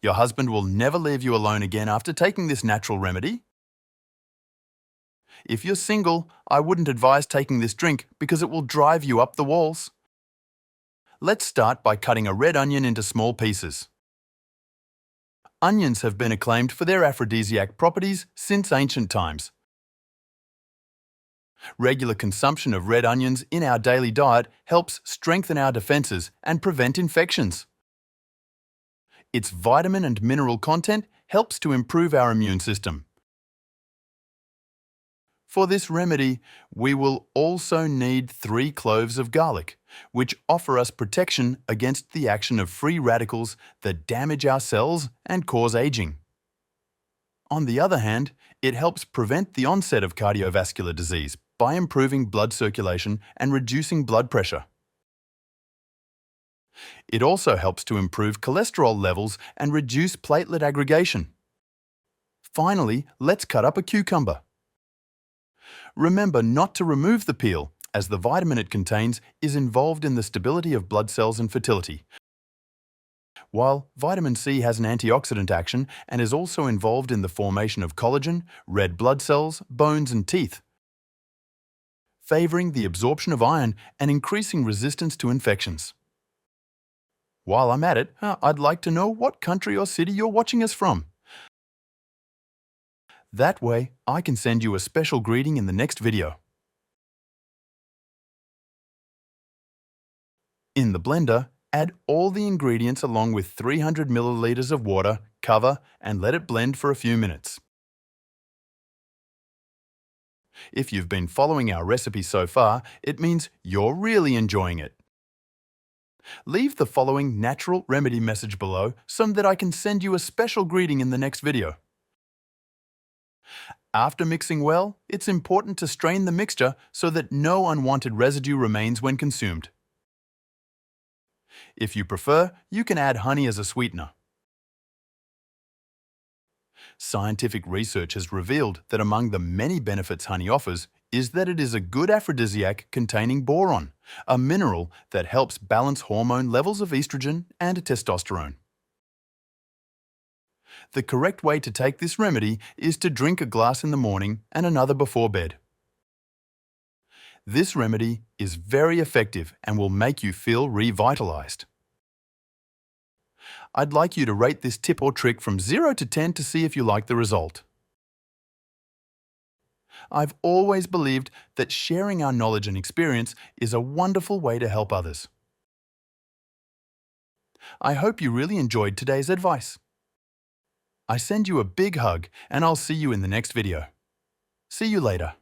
Your husband will never leave you alone again after taking this natural remedy. If you're single, I wouldn't advise taking this drink because it will drive you up the walls. Let's start by cutting a red onion into small pieces. Onions have been acclaimed for their aphrodisiac properties since ancient times. Regular consumption of red onions in our daily diet helps strengthen our defenses and prevent infections. Its vitamin and mineral content helps to improve our immune system. For this remedy, we will also need 3 cloves of garlic, which offer us protection against the action of free radicals that damage our cells and cause aging. On the other hand, it helps prevent the onset of cardiovascular disease by improving blood circulation and reducing blood pressure. It also helps to improve cholesterol levels and reduce platelet aggregation. Finally, let's cut up a cucumber. Remember not to remove the peel, as the vitamin it contains is involved in the stability of blood cells and fertility. While vitamin C has an antioxidant action and is also involved in the formation of collagen, red blood cells, bones and teeth, favoring the absorption of iron and increasing resistance to infections. While I'm at it, I'd like to know what country or city you're watching us from. That way, I can send you a special greeting in the next video. In the blender, add all the ingredients along with 300 milliliters of water, cover, and let it blend for a few minutes. If you've been following our recipe so far, it means you're really enjoying it. Leave the following natural remedy message below so that I can send you a special greeting in the next video. After mixing well, it's important to strain the mixture so that no unwanted residue remains when consumed. If you prefer, you can add honey as a sweetener. Scientific research has revealed that among the many benefits honey offers is that it is a good aphrodisiac containing boron, a mineral that helps balance hormone levels of estrogen and testosterone. The correct way to take this remedy is to drink a glass in the morning and another before bed. This remedy is very effective and will make you feel revitalized. I'd like you to rate this tip or trick from 0 to 10 to see if you like the result. I've always believed that sharing our knowledge and experience is a wonderful way to help others. I hope you really enjoyed today's advice. I send you a big hug and I'll see you in the next video. See you later.